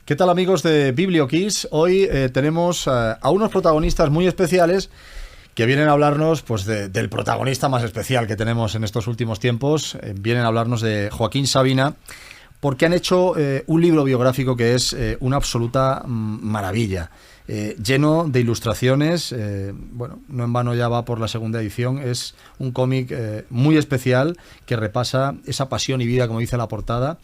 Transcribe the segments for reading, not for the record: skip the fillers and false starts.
¿Qué tal, amigos de BiblioKids? Hoy tenemos a unos protagonistas muy especiales que vienen a hablarnos pues, del protagonista más especial que tenemos en estos últimos tiempos. Vienen a hablarnos de Joaquín Sabina, porque han hecho un libro biográfico que es una absoluta maravilla, lleno de ilustraciones. Bueno, no en vano ya va por la segunda edición. Es un cómic muy especial que repasa esa pasión y vida, como dice la portada.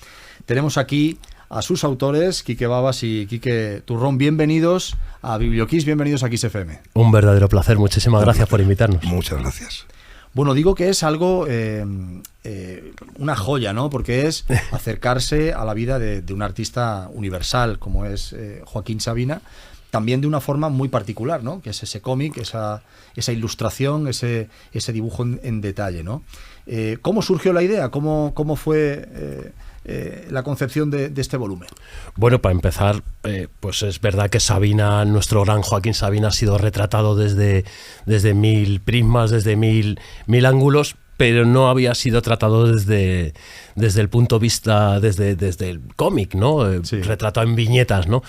Tenemos aquí a sus autores, Quique Babas y Quique Turrón. Bienvenidos a BiblioKids, bienvenidos a Kiss FM. Un verdadero placer, muchísimas gracias por invitarnos. Muchas gracias. Bueno, digo que es algo, una joya, ¿no? Porque es acercarse a la vida de un artista universal como es Joaquín Sabina, también de una forma muy particular, ¿no? Que es ese cómic, esa ilustración, ese dibujo en detalle, ¿no? ¿Cómo surgió la idea? ¿Cómo fue la concepción de este volumen? Bueno, para empezar, pues es verdad que Sabina, nuestro gran Joaquín Sabina, ha sido retratado desde mil prismas, desde mil ángulos, pero no había sido tratado desde el punto de vista, desde el cómic, ¿no? Sí. Retratado en viñetas, ¿no?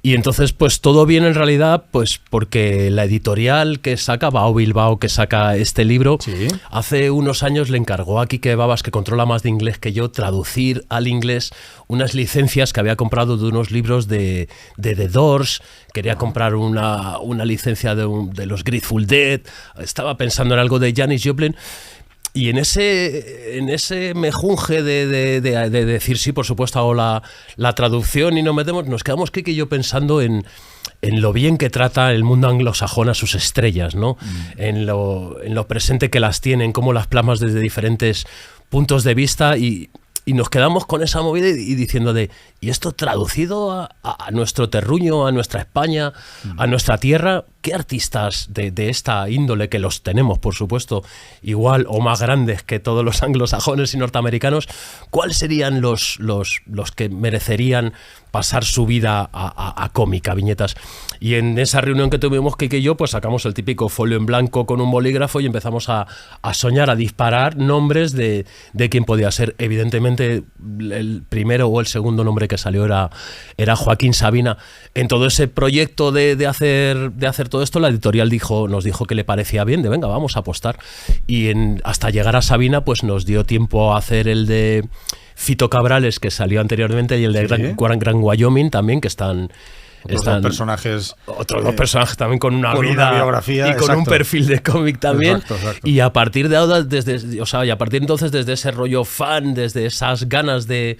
Y entonces, pues todo viene en realidad, pues porque la editorial que saca, Bao Bilbao, que saca este libro, sí, hace unos años le encargó a Quique Babas, que controla más de inglés que yo, traducir al inglés unas licencias que había comprado de unos libros de The Doors. Quería comprar una licencia de los Grateful Dead, estaba pensando en algo de Janis Joplin. Y en ese mejunje de decir sí, por supuesto hago la traducción y nos quedamos Kike y yo pensando en lo bien que trata el mundo anglosajón a sus estrellas, ¿no? En lo presente que las tienen, cómo las plasmas desde diferentes puntos de vista y nos quedamos con esa movida y diciendo ¿y esto traducido a nuestro terruño, a nuestra España, a nuestra tierra? ¿Qué artistas de esta índole, que los tenemos, por supuesto, igual o más grandes que todos los anglosajones y norteamericanos, cuáles serían los que merecerían pasar su vida a cómic, a viñetas? Y en esa reunión que tuvimos Kike y yo, pues sacamos el típico folio en blanco con un bolígrafo y empezamos a soñar, a disparar nombres de quién podía ser. Evidentemente el primero o el segundo nombre que salió era Joaquín Sabina. En todo ese proyecto de hacer todo esto, la editorial nos dijo que le parecía bien, venga, vamos a apostar. Y hasta llegar a Sabina, pues nos dio tiempo a hacer el de Fito Cabrales, que salió anteriormente, y el de Gran Wyoming también, que están dos personajes. Otros dos personajes también con una biografía y con exacto. Un perfil de cómic también. Exacto. Y a partir de ahora, y a partir de entonces, desde ese rollo fan, desde esas ganas de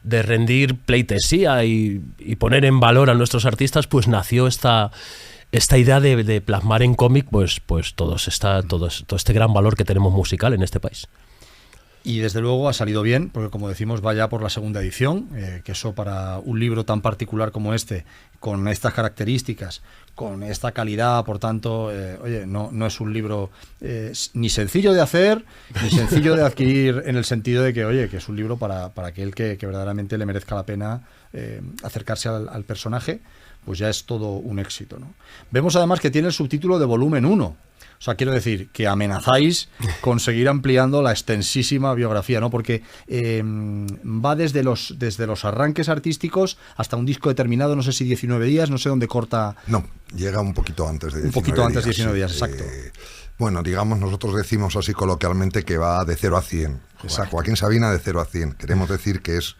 rendir pleitesía y poner en valor a nuestros artistas, pues nació esta idea de plasmar en cómic pues todo este gran valor que tenemos musical en este país. Y desde luego ha salido bien, porque como decimos va ya por la segunda edición, que eso para un libro tan particular como este, con estas características, con esta calidad, por tanto, no es un libro ni sencillo de hacer, ni sencillo de adquirir, en el sentido de que es un libro para aquel que verdaderamente le merezca la pena acercarse al personaje, pues ya es todo un éxito, ¿no? Vemos además que tiene el subtítulo de volumen 1. O sea, quiero decir que amenazáis con seguir ampliando la extensísima biografía, ¿no? Porque va desde los arranques artísticos hasta un disco determinado, no sé si 19 días, no sé dónde corta. No, llega un poquito antes de 19 días. Un poquito antes de 19 días, exacto. Bueno, digamos, nosotros decimos así coloquialmente que va de 0 a 100. O sea, Joaquín Sabina de 0 a 100. Queremos decir que es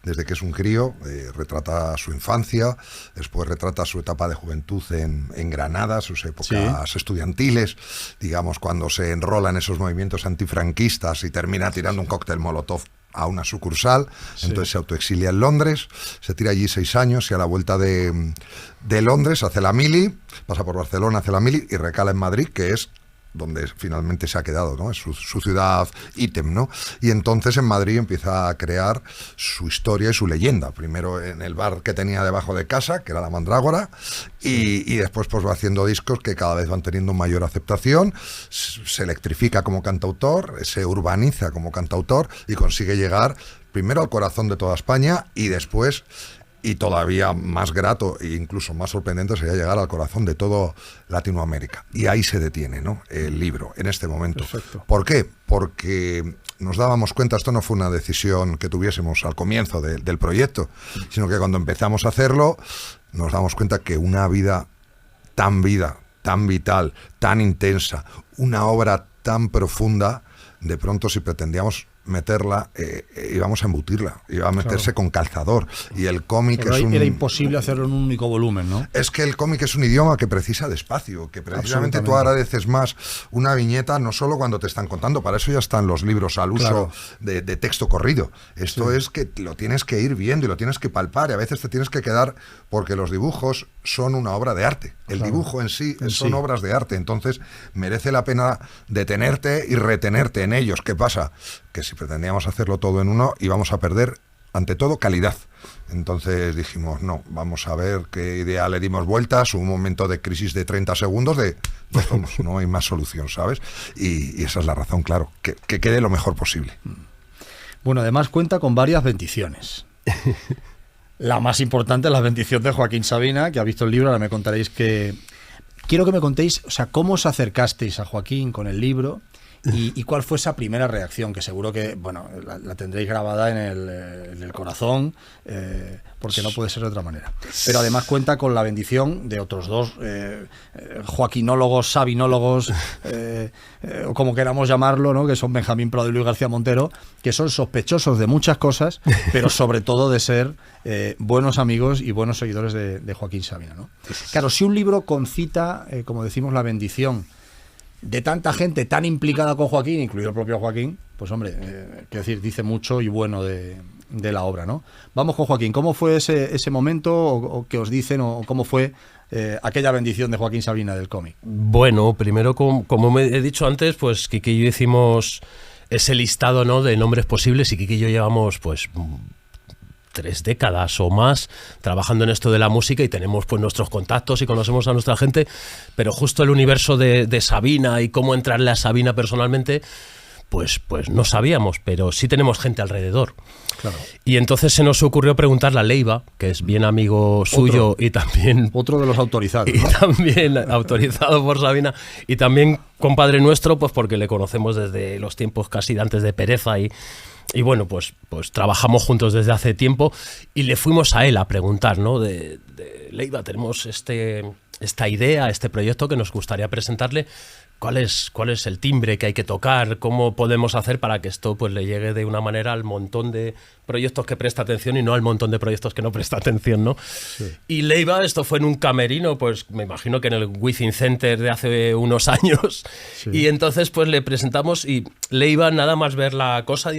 desde que es un crío, retrata su infancia, después retrata su etapa de juventud en Granada, sus épocas estudiantiles, digamos, cuando se enrola en esos movimientos antifranquistas y termina tirando un cóctel molotov a una sucursal, entonces se autoexilia en Londres, se tira allí 6 años y a la vuelta de Londres hace la mili, pasa por Barcelona, hace la mili y recala en Madrid, que es donde finalmente se ha quedado, ¿no? Es su ciudad ítem, ¿no? Y entonces en Madrid empieza a crear su historia y su leyenda. Primero en el bar que tenía debajo de casa, que era la Mandrágora, y después pues va haciendo discos que cada vez van teniendo mayor aceptación, se electrifica como cantautor, se urbaniza como cantautor y consigue llegar primero al corazón de toda España y después y todavía más grato e incluso más sorprendente sería llegar al corazón de todo Latinoamérica. Y ahí se detiene, ¿no?, el libro en este momento. Perfecto. ¿Por qué? Porque nos dábamos cuenta, esto no fue una decisión que tuviésemos al comienzo del proyecto, sino que cuando empezamos a hacerlo nos damos cuenta que una vida, tan vital, tan intensa, una obra tan profunda, de pronto si pretendíamos meterla, íbamos a embutirla, iba a meterse con calzador. Y el cómic Pero es era imposible hacerlo en un único volumen, ¿no? Es que el cómic es un idioma que precisa de espacio, que precisamente tú agradeces más una viñeta, no solo cuando te están contando, para eso ya están los libros al uso de texto corrido. Esto es que lo tienes que ir viendo y lo tienes que palpar, y a veces te tienes que quedar, porque los dibujos son una obra de arte. El dibujo en sí son obras de arte, entonces merece la pena detenerte y retenerte en ellos. ¿Qué pasa? Que si pretendíamos hacerlo todo en uno íbamos a perder, ante todo, calidad. Entonces dijimos, no, vamos a ver qué idea le dimos vueltas, un momento de crisis de 30 segundos de, pues vamos, no hay más solución, ¿sabes? Y esa es la razón, claro, que quede lo mejor posible. Bueno, además cuenta con varias bendiciones. La más importante es la bendición de Joaquín Sabina, que ha visto el libro. Ahora me contaréis que... Quiero que me contéis, o sea, cómo os acercasteis a Joaquín con el libro y cuál fue esa primera reacción, que seguro que, bueno, la tendréis grabada en el corazón, porque no puede ser de otra manera. Pero además cuenta con la bendición de otros dos joaquinólogos, sabinólogos, o como queramos llamarlo, ¿no?, que son Benjamín Prado y Luis García Montero, que son sospechosos de muchas cosas, pero sobre todo de ser buenos amigos y buenos seguidores de Joaquín Sabina, ¿no? Claro, si un libro concita, como decimos, la bendición de tanta gente tan implicada con Joaquín, incluido el propio Joaquín, pues hombre, quiero decir, dice mucho y bueno de la obra, ¿no? Vamos con Joaquín, ¿cómo fue ese momento, o qué os dicen, o cómo fue aquella bendición de Joaquín Sabina del cómic? Bueno, primero, como me he dicho antes, pues Quique y yo hicimos ese listado, ¿no?, de nombres posibles, y Quique y yo llevamos pues 3 décadas o más trabajando en esto de la música, y tenemos pues nuestros contactos y conocemos a nuestra gente, pero justo el universo de Sabina y cómo entrarle a Sabina personalmente, pues no sabíamos, pero sí tenemos gente alrededor. Claro. Y entonces se nos ocurrió preguntarle a Leiva, que es bien amigo suyo y también... Otro de los autorizados, y ¿no? También autorizado por Sabina, y también compadre nuestro, pues porque le conocemos desde los tiempos casi de antes de Pereza, y bueno, pues trabajamos juntos desde hace tiempo, y le fuimos a él a preguntar, ¿no?, de Leiva, tenemos esta idea, este proyecto que nos gustaría presentarle. ¿Cuál es el timbre que hay que tocar? ¿Cómo podemos hacer para que esto pues le llegue de una manera al montón de proyectos que presta atención y no al montón de proyectos que no presta atención, ¿no? Sí. Y Leiva, esto fue en un camerino, pues me imagino que en el Within Center de hace unos años. Sí. Y entonces pues le presentamos, y Leiva, nada más ver la cosa,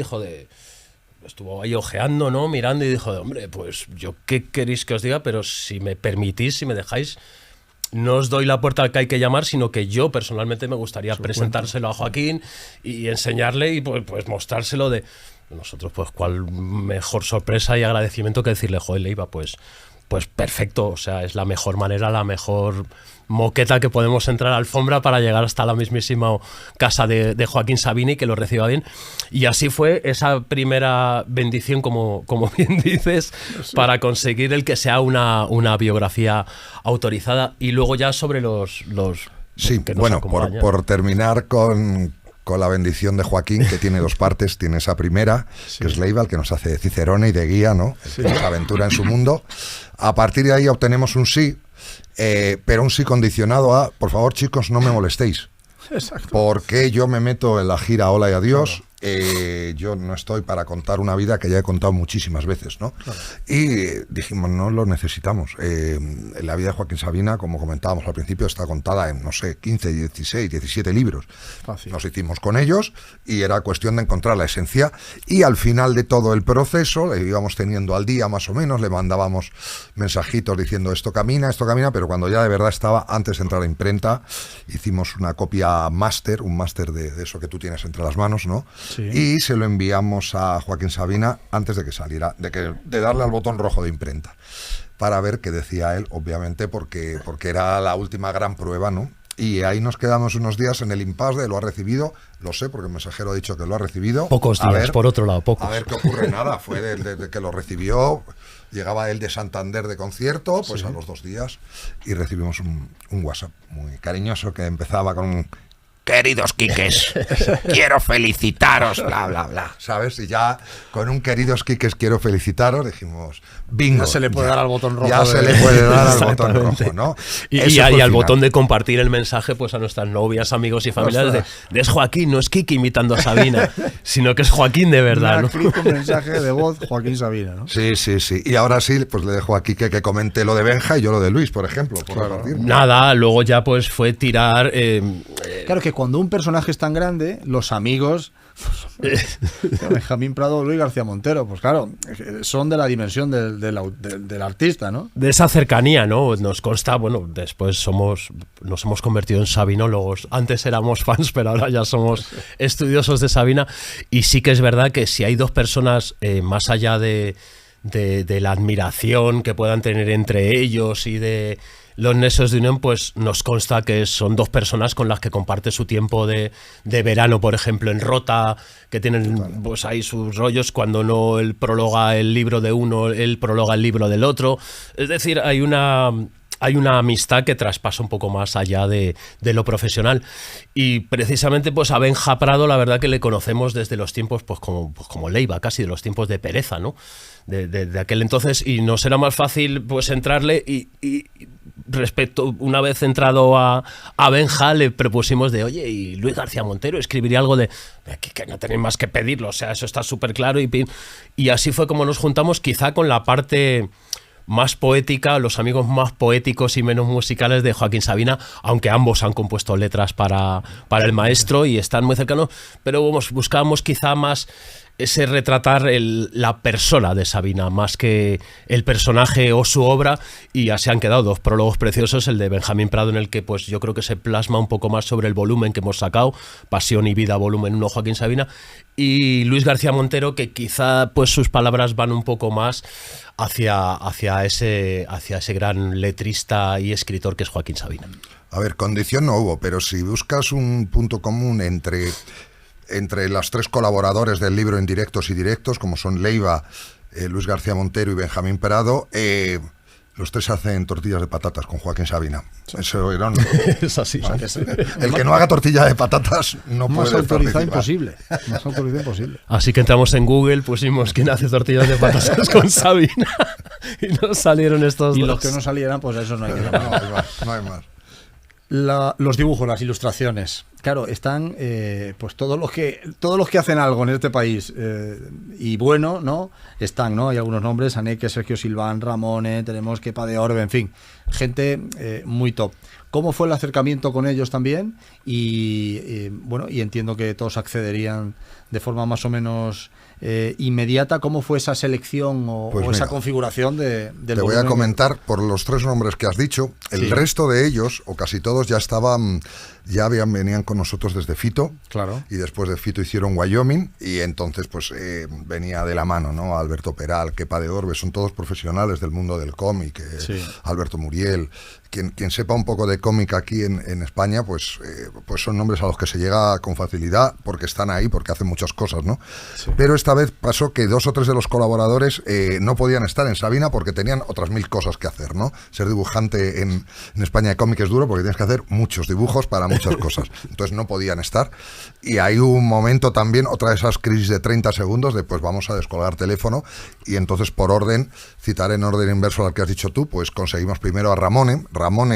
estuvo ahí ojeando, ¿no?, mirando, y dijo, hombre, pues yo qué queréis que os diga, pero si me permitís, si me dejáis, no os doy la puerta al que hay que llamar, sino que yo personalmente me gustaría presentárselo a Joaquín y enseñarle, y pues mostrárselo de nosotros. Pues cuál mejor sorpresa y agradecimiento que decirle, joder, Leiva, pues perfecto, o sea, es la mejor manera, la mejor moqueta que podemos entrar a alfombra para llegar hasta la mismísima casa de Joaquín Sabina y que lo reciba bien. Y así fue esa primera bendición, como bien dices, sí, para conseguir el que sea una biografía autorizada. Y luego ya sobre los sí, que nos bueno, por terminar con la bendición de Joaquín, que tiene 2 partes. Tiene esa primera, sí, que es Leiva, el que nos hace de Cicerone y de guía, ¿no? Sí. Nos aventura en su mundo. A partir de ahí obtenemos un sí, pero un sí condicionado a, por favor, chicos, no me molestéis. Exacto. Porque yo me meto en la gira Hola y Adiós. Claro. Yo no estoy para contar una vida que ya he contado muchísimas veces, ¿no? Claro. Y dijimos, no lo necesitamos. La vida de Joaquín Sabina, como comentábamos al principio, está contada en, no sé, 15, 16, 17 libros. Fácil. Nos hicimos con ellos y era cuestión de encontrar la esencia. Y al final de todo el proceso, le íbamos teniendo al día más o menos, le mandábamos mensajitos diciendo esto camina, pero cuando ya de verdad estaba, antes de entrar a imprenta, hicimos una copia máster, un máster de eso que tú tienes entre las manos, ¿no? Sí. Y se lo enviamos a Joaquín Sabina antes de que saliera, de darle al botón rojo de imprenta, para ver qué decía él, obviamente, porque era la última gran prueba, ¿no? Y ahí nos quedamos unos días en el impasse de lo ha recibido, lo sé porque el mensajero ha dicho que lo ha recibido. Pocos días, por otro lado, pocos. A ver qué ocurre, nada, fue desde que lo recibió, llegaba él de Santander de concierto, pues a los 2 días, y recibimos un WhatsApp muy cariñoso que empezaba con un... Queridos Quiques, quiero felicitaros, bla, bla, bla, ¿sabes? Y ya con un queridos Quiques, quiero felicitaros, dijimos, bingo. Ya se le puede dar al botón rojo. Ya se le puede dar al botón rojo, ¿no? Y al botón de compartir el mensaje pues a nuestras novias, amigos y familiares de es Joaquín, no es Kiki imitando a Sabina, sino que es Joaquín de verdad, ¿no? Un mensaje de voz, Joaquín Sabina, ¿no? Sí. Y ahora sí, pues le dejo a Quique que comente lo de Benja y yo lo de Luis, por ejemplo. Nada, luego ya pues fue tirar... Claro que cuando un personaje es tan grande, los amigos, Benjamín Prado o Luis García Montero, pues claro, son de la dimensión del artista, ¿no? De esa cercanía, ¿no? Nos consta, bueno, después nos hemos convertido en sabinólogos. Antes éramos fans, pero ahora ya somos estudiosos de Sabina. Y sí que es verdad que si hay 2 personas, más allá de la admiración que puedan tener entre ellos y de los nexos de unión, pues nos consta que son 2 personas con las que comparte su tiempo de verano, por ejemplo, en Rota, que tienen pues ahí sus rollos, cuando no él prologa el libro de uno, él prologa el libro del otro. Es decir, hay una amistad que traspasa un poco más allá de lo profesional. Y precisamente pues a Benja Prado, la verdad que le conocemos desde los tiempos pues como Leiva, casi de los tiempos de Pereza, ¿no? De aquel entonces, y nos era más fácil pues entrarle y respecto, una vez entrado a Benja, le propusimos de, oye, y Luis García Montero escribiría algo de que no tenéis más que pedirlo, o sea, eso está súper claro, y así fue como nos juntamos, quizá con la parte más poética, los amigos más poéticos y menos musicales de Joaquín Sabina, aunque ambos han compuesto letras para el maestro y están muy cercanos, pero buscábamos quizá más ese retratar la persona de Sabina, más que el personaje o su obra, y así han quedado 2 prólogos preciosos, el de Benjamín Prado, en el que pues yo creo que se plasma un poco más sobre el volumen que hemos sacado, Pasión y Vida, volumen 1, Joaquín Sabina, y Luis García Montero, que quizá pues sus palabras van un poco más hacia ese gran letrista y escritor que es Joaquín Sabina. A ver, condición no hubo, pero si buscas un punto común entre los 3 colaboradores del libro en directos y directos, como son Leiva, Luis García Montero y Benjamín Prado, los 3 hacen tortillas de patatas con Joaquín Sabina. Eso era es así. ¿no? El que no haga tortilla de patatas no puede autorizar imposible. Más autorizado imposible. Así que entramos en Google, pusimos quién hace tortillas de patatas con Sabina y nos salieron estos 2. Y los que no salieran, pues eso no hay que llamar. No hay más. Los dibujos, las ilustraciones, claro, están pues todos los que hacen algo en este país y bueno, ¿no? Están, ¿no? Hay algunos nombres, Aneque, Sergio Silván, Ramone, tenemos Kepa de Orbe, en fin, gente muy top. ¿Cómo fue el acercamiento con ellos también? Y bueno, y entiendo que todos accederían de forma más o menos inmediata. ¿Cómo fue esa selección o esa configuración del Te voy a comentar por los 3 nombres que has dicho. El resto de ellos, o casi todos, venían con nosotros desde Fito. Claro. Y después de Fito hicieron Wyoming, y entonces pues venía de la mano, ¿no? Alberto Peral, Kepa de Orbe, son todos profesionales del mundo del cómic. Alberto Muriel. Quien sepa un poco de cómic aquí en España, pues son nombres a los que se llega con facilidad, porque están ahí, porque hacen muchas cosas, ¿no? Sí. Pero esta vez pasó que 2 o 3 de los colaboradores no podían estar en Sabina porque tenían otras 1000 cosas que hacer, ¿no? Ser dibujante en España de cómic es duro porque tienes que hacer muchos dibujos para muchas cosas. Entonces no podían estar. Y hay un momento también, otra de esas crisis de 30 segundos, de pues vamos a descolgar teléfono, y entonces por orden, citaré en orden inverso al que has dicho tú, pues conseguimos primero a Ramone,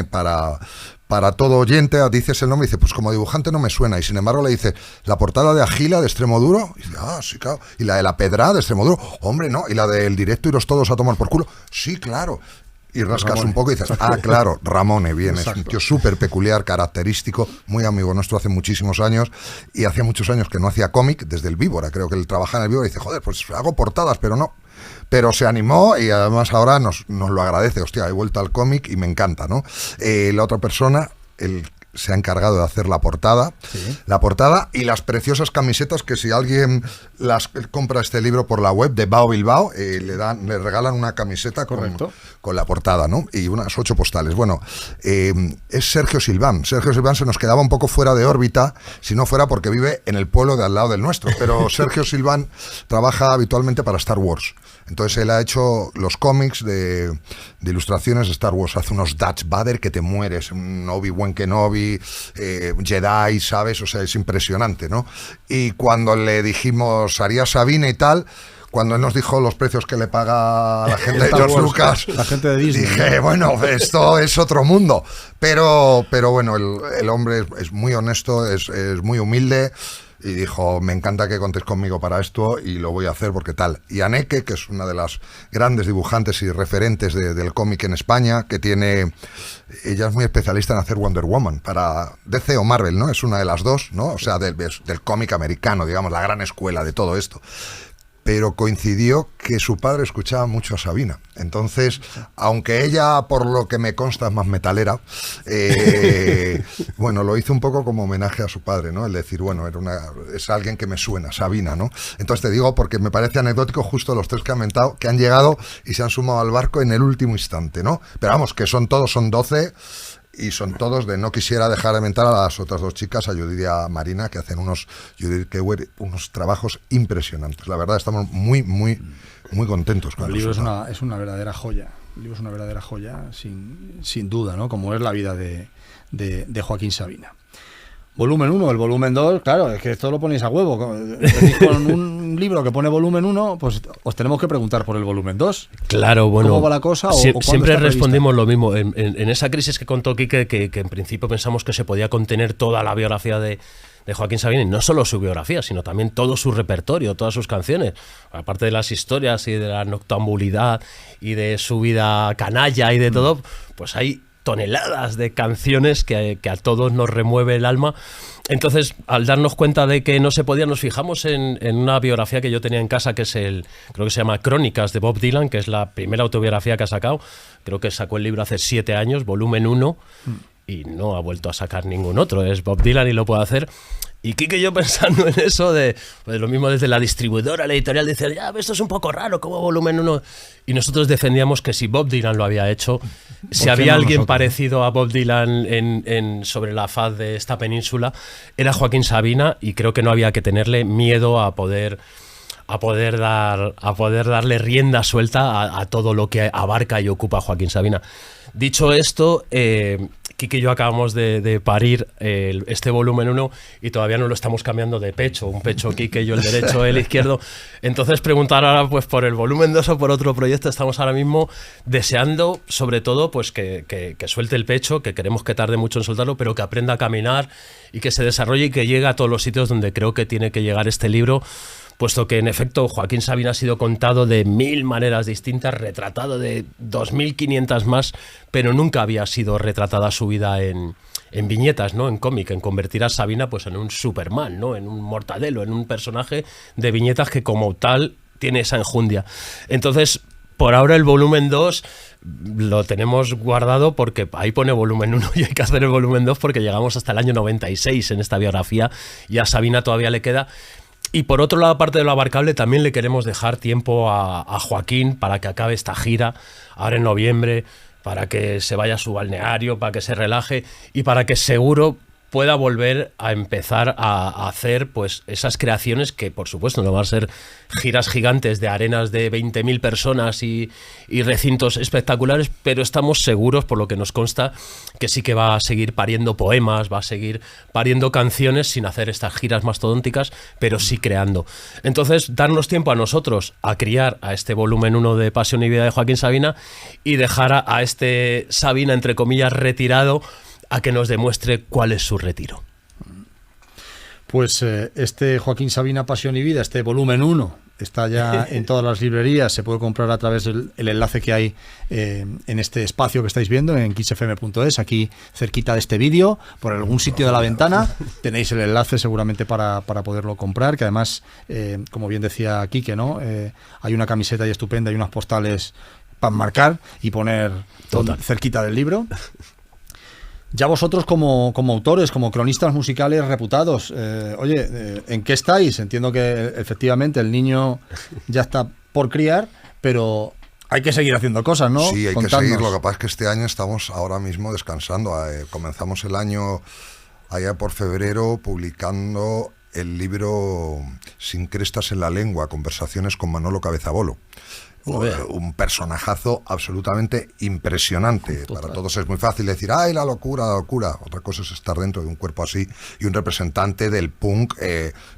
para todo oyente, dices el nombre y dice, pues como dibujante no me suena, y sin embargo le dice, la portada de Agila de Extremoduro, y dice, sí, claro, y la de La Pedra de Extremoduro, hombre, no, y la del Directo Iros todos a tomar por culo, sí, claro, y rascas un poco y dices, claro, Ramone, bien, exacto. Es un tío súper peculiar, característico, muy amigo nuestro hace muchísimos años, y hacía muchos años que no hacía cómic, desde el Víbora, creo que él trabajaba en el Víbora, y dice, joder, pues hago portadas, pero no. Pero se animó y además ahora nos lo agradece. Hostia, he vuelto al cómic y me encanta, ¿no? La otra persona, el se ha encargado de hacer la portada. Sí. La portada y las preciosas camisetas que si alguien las compra este libro por la web de Bao Bilbao, le regalan una camiseta con la portada, ¿no? Y unas 8 postales. Bueno, es Sergio Silván. Sergio Silván se nos quedaba un poco fuera de órbita, si no fuera porque vive en el pueblo de al lado del nuestro. Pero Sergio Silván trabaja habitualmente para Star Wars. Entonces él ha hecho los cómics de ilustraciones de Star Wars. Hace unos Darth Vader que te mueres, un Obi-Wan Kenobi, Jedi, ¿sabes? O sea, es impresionante, ¿no? Y cuando le dijimos, haría Sabina y tal, cuando él nos dijo los precios que le paga la gente de George Lucas, la gente de Disney, dije, bueno, esto es otro mundo. Pero bueno, el hombre es muy honesto, es muy humilde. Y dijo, me encanta que contéis conmigo para esto y lo voy a hacer porque tal. Y Anneke, que es una de las grandes dibujantes y referentes del cómic en España, que ella es muy especialista en hacer Wonder Woman para DC o Marvel, ¿no? Es una de las dos, ¿no? O sea, del cómic americano, digamos, la gran escuela de todo esto. Pero coincidió que su padre escuchaba mucho a Sabina. Entonces, aunque ella, por lo que me consta, es más metalera, bueno, lo hizo un poco como homenaje a su padre, ¿no? El decir, bueno, es alguien que me suena, Sabina, ¿no? Entonces te digo, porque me parece anecdótico justo los 3 que han comentado, que han llegado y se han sumado al barco en el último instante, ¿no? Pero vamos, que son 12... Y son todos de, no quisiera dejar de mentar a las otras 2 chicas, a Judith y a Marina, que hacen unos trabajos impresionantes. La verdad, estamos muy, muy, muy contentos con el libro. Es una verdadera joya. El libro es una verdadera joya, sin duda, ¿no? Como es la vida de Joaquín Sabina. Volumen 1, el volumen 2, claro, es que esto lo ponéis a huevo. Venís con un libro que pone volumen 1, pues os tenemos que preguntar por el volumen 2. Claro, bueno. ¿Cómo va la cosa? Siempre respondimos lo mismo. En esa crisis que contó Quique, que en principio pensamos que se podía contener toda la biografía de Joaquín Sabina, y no solo su biografía, sino también todo su repertorio, todas sus canciones, aparte de las historias y de la noctambulidad y de su vida canalla y de todo, pues hay toneladas de canciones que a todos nos remueve el alma. Entonces, al darnos cuenta de que no se podía, nos fijamos en una biografía que yo tenía en casa, que creo que se llama Crónicas de Bob Dylan, que es la primera autobiografía que ha sacado. Creo que sacó el libro hace 7 años, volumen 1, y no ha vuelto a sacar ningún otro. Es Bob Dylan y lo puede hacer. Y Quique y yo pensando en eso, pues lo mismo desde la distribuidora, la editorial, decía, ya, esto es un poco raro, como volumen 1. Y nosotros defendíamos que si Bob Dylan lo había hecho, si había alguien parecido a Bob Dylan sobre la faz de esta península, era Joaquín Sabina, y creo que no había que tenerle miedo a poder darle rienda suelta a todo lo que abarca y ocupa Joaquín Sabina. Dicho esto, Quique y yo acabamos de parir este volumen 1 y todavía no lo estamos cambiando de pecho. Un pecho Quique y yo el derecho, el izquierdo. Entonces preguntar ahora pues por el volumen 2 o por otro proyecto. Estamos ahora mismo deseando, sobre todo, pues que suelte el pecho, que queremos que tarde mucho en soltarlo, pero que aprenda a caminar y que se desarrolle y que llegue a todos los sitios donde creo que tiene que llegar este libro, puesto que en efecto Joaquín Sabina ha sido contado de 1000 maneras distintas, retratado de 2500 más, pero nunca había sido retratada su vida en viñetas, ¿no? En cómic, en convertir a Sabina pues en un Superman, ¿no? En un Mortadelo, en un personaje de viñetas que como tal tiene esa enjundia. Entonces, por ahora el volumen 2 lo tenemos guardado porque ahí pone volumen 1 y hay que hacer el volumen 2 porque llegamos hasta el año 96 en esta biografía y a Sabina todavía le queda. Y por otro lado, aparte de lo abarcable, también le queremos dejar tiempo a Joaquín para que acabe esta gira ahora en noviembre, para que se vaya a su balneario, para que se relaje y para que seguro pueda volver a empezar a hacer pues esas creaciones que, por supuesto, no van a ser giras gigantes de arenas de 20.000 personas y recintos espectaculares, pero estamos seguros, por lo que nos consta, que sí que va a seguir pariendo poemas, va a seguir pariendo canciones sin hacer estas giras mastodónticas, pero sí creando. Entonces, darnos tiempo a nosotros a criar a este volumen 1 de Pasión y Vida de Joaquín Sabina y dejar a este Sabina, entre comillas, retirado, a que nos demuestre cuál es su retiro. Pues este Joaquín Sabina, Pasión y Vida, este volumen 1, está ya en todas las librerías, se puede comprar a través del enlace que hay en este espacio que estáis viendo, en kissfm.es, aquí cerquita de este vídeo, por algún sitio de la ventana, tenéis el enlace seguramente para poderlo comprar, que además, como bien decía Quique, ¿no? Hay una camiseta ahí estupenda, hay unas postales para marcar y poner cerquita del libro. Ya vosotros como autores, como cronistas musicales reputados, ¿en qué estáis? Entiendo que efectivamente el niño ya está por criar, pero hay que seguir haciendo cosas, ¿no? Sí, hay Contadnos. que seguir. Lo que pasa es que este año estamos ahora mismo descansando. Comenzamos el año allá por febrero publicando el libro Sin crestas en la lengua, conversaciones con Manolo Cabezabolo. Un personajazo absolutamente impresionante. Total. Para todos es muy fácil decir, ¡ay, la locura, la locura! Otra cosa es estar dentro de un cuerpo así y un representante del punk,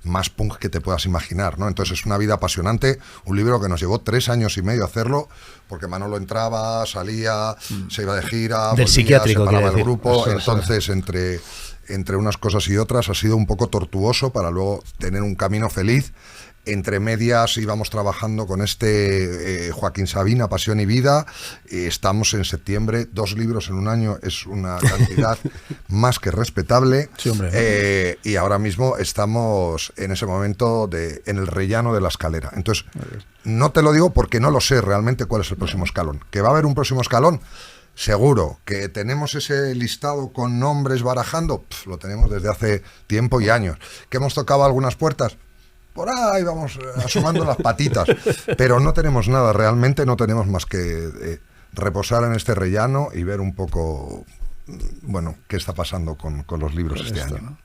más punk que te puedas imaginar, ¿no? Entonces es una vida apasionante, un libro que nos llevó 3 años y medio hacerlo, porque Manolo entraba, salía, se iba de gira, del volvía, psiquiátrico, separaba el decir. grupo, entonces entre unas cosas y otras ha sido un poco tortuoso para luego tener un camino feliz. Entre medias íbamos trabajando con Joaquín Sabina, Pasión y Vida. Estamos en septiembre, 2 libros en un año es una cantidad más que respetable. Sí, hombre. Y ahora mismo estamos en ese momento en el rellano de la escalera. Entonces, no te lo digo porque no lo sé realmente cuál es el próximo escalón. ¿Que va a haber un próximo escalón? Seguro. ¿Que tenemos ese listado con nombres barajando? Lo tenemos desde hace tiempo y años. ¿Que hemos tocado algunas puertas? Por ahí vamos asomando las patitas, pero no tenemos nada, realmente no tenemos más que reposar en este rellano y ver un poco, bueno, qué está pasando con los libros este año. ¿No?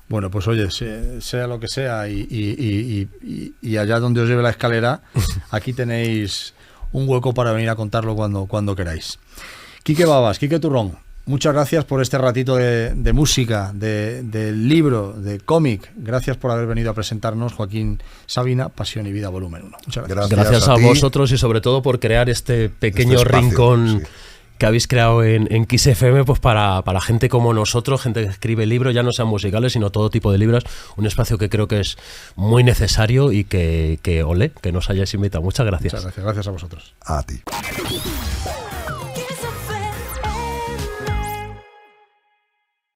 Bueno, pues oye, sea lo que sea y allá donde os lleve la escalera, aquí tenéis un hueco para venir a contarlo cuando queráis. Quique Babas, Quique Turrón, muchas gracias por este ratito de música, del libro, de cómic. Gracias por haber venido a presentarnos Joaquín Sabina, Pasión y Vida, volumen 1. Muchas gracias. Gracias a vosotros y sobre todo por crear este pequeño espacio, rincón que habéis creado en Kiss FM, pues para gente como nosotros, gente que escribe libros, ya no sean musicales, sino todo tipo de libros. Un espacio que creo que es muy necesario y que nos hayáis invitado. Muchas gracias. Muchas gracias. Gracias a vosotros. A ti.